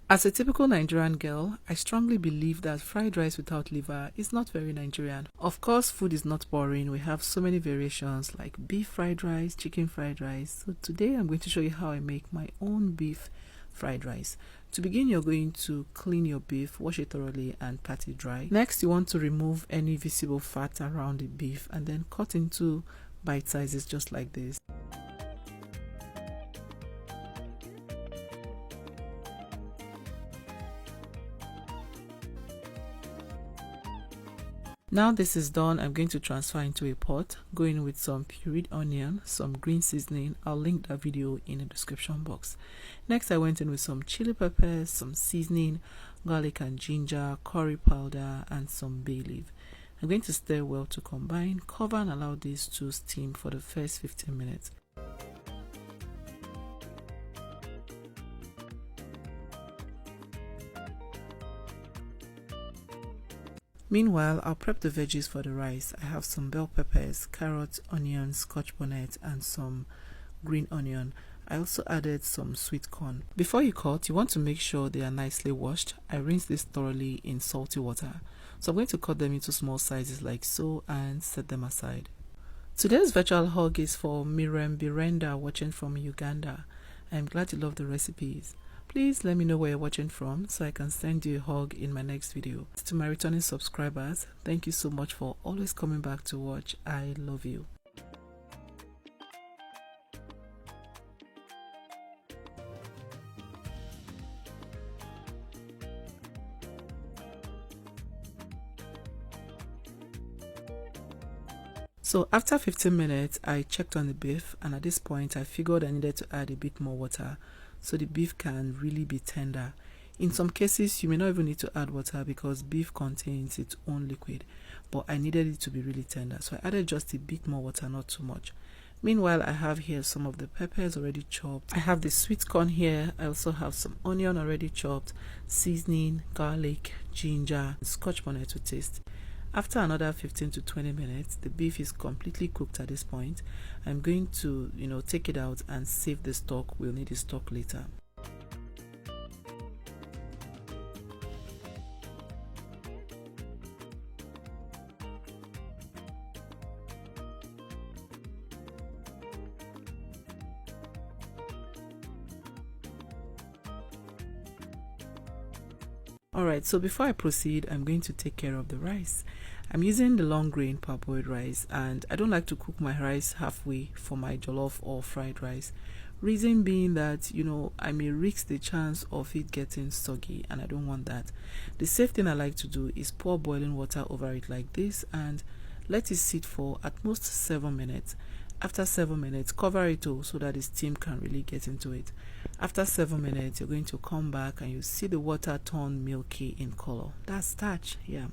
As a typical Nigerian girl, I strongly believe that fried rice without liver is not very Nigerian. Of course, food is not boring. We have so many variations like beef fried rice, chicken fried rice. So today I'm going to show you how I make my own beef fried rice. To begin, you're going to clean your beef, wash it thoroughly and pat it dry. Next, you want to remove any visible fat around the beef and then cut into bite sizes just like this. Now this is done, I'm going to transfer into a pot, going with some pureed onion, some green seasoning. I'll link that video in the description box. Next I went in with some chili peppers, some seasoning, garlic and ginger, curry powder and some bay leaf. I'm going to stir well to combine, cover and allow this to steam for the first 15 minutes. Meanwhile, I'll prep the veggies for the rice. I have some bell peppers, carrots, onions, scotch bonnet and some green onion. I also added some sweet corn. Before you cut, you want to make sure they are nicely washed. I rinse this thoroughly in salty water. So I'm going to cut them into small sizes like so and set them aside. Today's virtual hug is for Miriam Birenda watching from Uganda. I'm glad you love the recipes. Please let me know where you're watching from so I can send you a hug in my next video. To my returning subscribers, thank you so much for always coming back to watch. I love you. So after 15 minutes, I checked on the beef and at this point I figured I needed to add a bit more water so the beef can really be tender. In some cases, you may not even need to add water because beef contains its own liquid, but I needed it to be really tender, so I added just a bit more water, not too much. Meanwhile, I have here some of the peppers already chopped. I have the sweet corn here. I also have some onion already chopped, seasoning, garlic, ginger, scotch bonnet to taste. After another 15 to 20 minutes, the beef is completely cooked at this point. I'm going to, take it out and save the stock. We'll need the stock later. Alright, so before I proceed, I'm going to take care of the rice. I'm using the long grain parboiled rice and I don't like to cook my rice halfway for my jollof or fried rice. Reason being that, I may risk the chance of it getting soggy and I don't want that. The safe thing I like to do is pour boiling water over it like this and let it sit for at most 7 minutes. After 7 minutes, cover it so that the steam can really get into it. After 7 minutes, you're going to come back and you see the water turn milky in color. That's starch, yeah.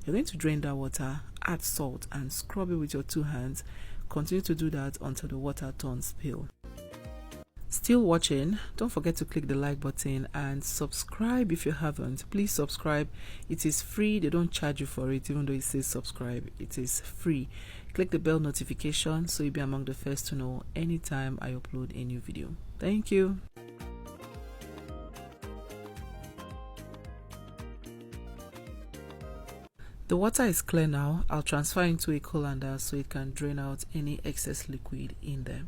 You're going to drain that water, add salt and scrub it with your 2 hands. Continue to do that until the water turns pale. Still watching? Don't forget to click the like button and subscribe if you haven't. Please subscribe. It is free. They don't charge you for it, even though it says subscribe. It is free. Click the bell notification so you'll be among the first to know anytime I upload a new video. Thank you. The water is clear now. I'll transfer into a colander so it can drain out any excess liquid in there.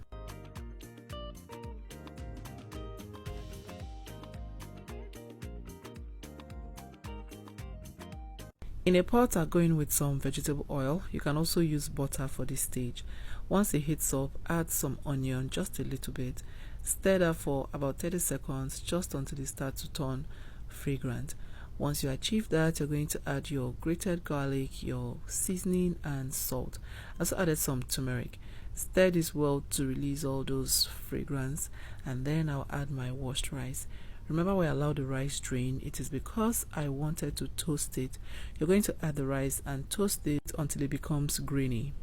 In a pot, I'll go in with some vegetable oil. You can also use butter for this stage. Once it heats up, add some onion, just a little bit. Stir that for about 30 seconds, just until it starts to turn fragrant. Once you achieve that, you're going to add your grated garlic, your seasoning and salt. I also added some turmeric. Stir this well to release all those fragrance, and then I'll add my washed rice. Remember why I allowed the rice drain? It is because I wanted to toast it. You're going to add the rice and toast it until it becomes grainy.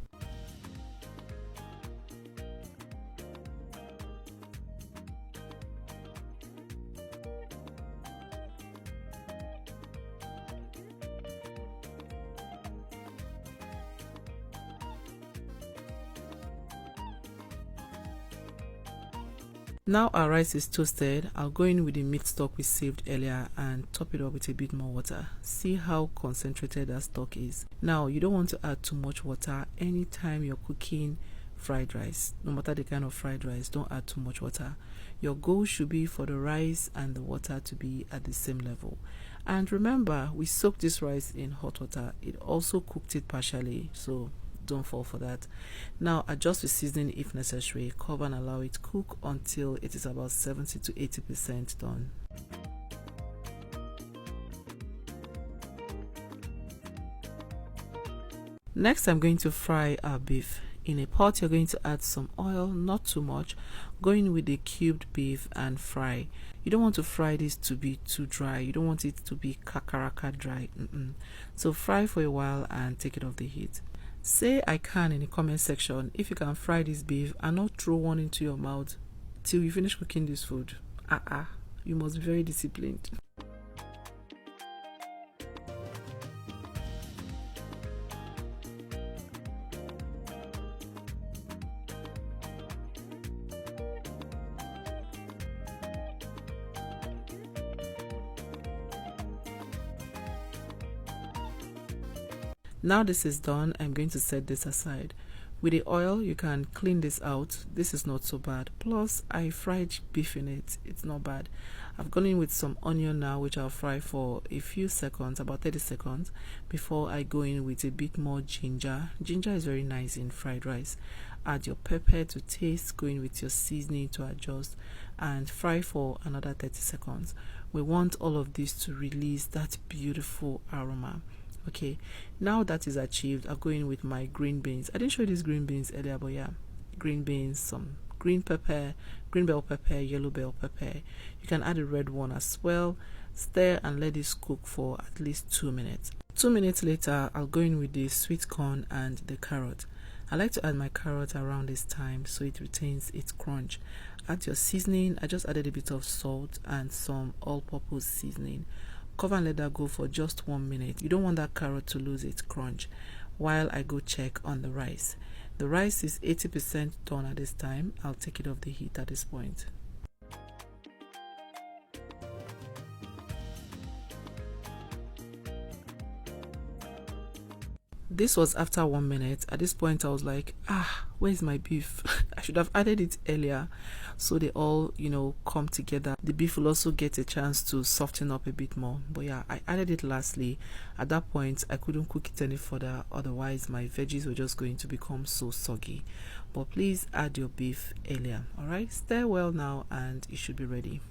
Now our rice is toasted. I'll go in with the meat stock we saved earlier and top it up with a bit more water. See how concentrated that stock is. Now you don't want to add too much water anytime you're cooking fried rice. No matter the kind of fried rice, don't add too much water. Your goal should be for the rice and the water to be at the same level. And remember, we soaked this rice in hot water. It also cooked it partially, so don't fall for that. Now adjust the seasoning if necessary. Cover and allow it cook until it is about 70 to 80% done. Next, I'm going to fry our beef. In a pot, you're going to add some oil, not too much. Go in with the cubed beef and fry. You don't want to fry this to be too dry. You don't want it to be kakaraka dry. So fry for a while and take it off the heat. Say I can in the comment section if you can fry this beef and not throw one into your mouth till you finish cooking this food. You must be very disciplined. Now this is done, I'm going to set this aside. With the oil, you can clean this out. This is not so bad. Plus, I fried beef in it. It's not bad. I've gone in with some onion now, which I'll fry for a few seconds, about 30 seconds, before I go in with a bit more ginger. Ginger is very nice in fried rice. Add your pepper to taste, go in with your seasoning to adjust, and fry for another 30 seconds. We want all of this to release that beautiful aroma. Okay, now that is achieved, I'll go in with my green beans. I didn't show you these green beans earlier, but yeah, green beans, some green pepper, green bell pepper, yellow bell pepper. You can add a red one as well. Stir and let this cook for at least 2 minutes. 2 minutes later, I'll go in with the sweet corn and the carrot. I like to add my carrot around this time so it retains its crunch. Add your seasoning. I just added a bit of salt and some all-purpose seasoning. Cover and let that go for just 1 minute. You don't want that carrot to lose its crunch while I go check on the rice. The rice is 80% done at this time. I'll take it off the heat at this point. This was after 1 minute. At this point I was like, where's my beef? I should have added it earlier so they all, come together. The beef will also get a chance to soften up a bit more. But yeah, I added it lastly. At that point I couldn't cook it any further, otherwise my veggies were just going to become so soggy. But please add your beef earlier. Alright, stir well now and it should be ready.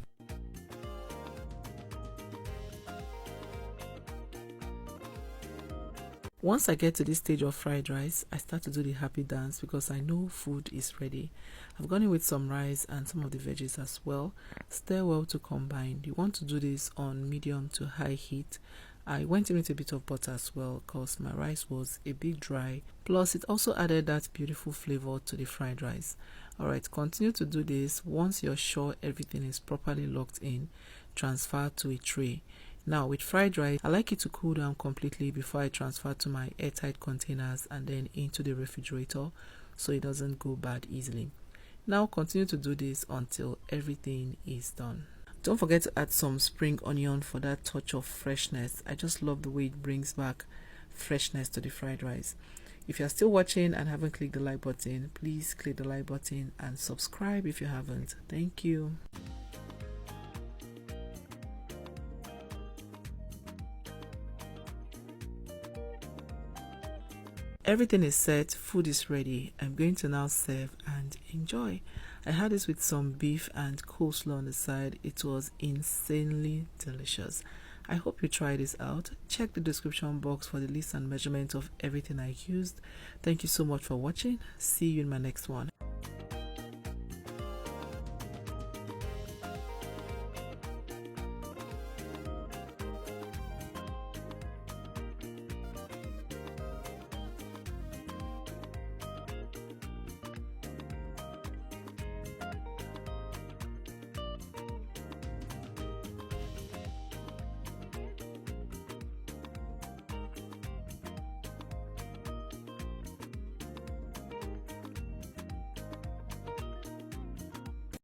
Once I get to this stage of fried rice, I start to do the happy dance because I know food is ready. I've gone in with some rice and some of the veggies as well. Stir well to combine. You want to do this on medium to high heat. I went in with a bit of butter as well because my rice was a bit dry. Plus, it also added that beautiful flavor to the fried rice. Alright, continue to do this. Once you're sure everything is properly locked in, transfer to a tray. Now with fried rice, I like it to cool down completely before I transfer to my airtight containers and then into the refrigerator so it doesn't go bad easily. Now continue to do this until everything is done. Don't forget to add some spring onion for that touch of freshness. I just love the way it brings back freshness to the fried rice. If you're still watching and haven't clicked the like button, please click the like button and subscribe if you haven't. Thank you. Everything is set, food is ready. I'm going to now serve and enjoy. I had this with some beef and coleslaw on the side. It was insanely delicious. I hope you try this out. Check the description box for the list and measurement of everything I used. Thank you so much for watching. See you in my next one.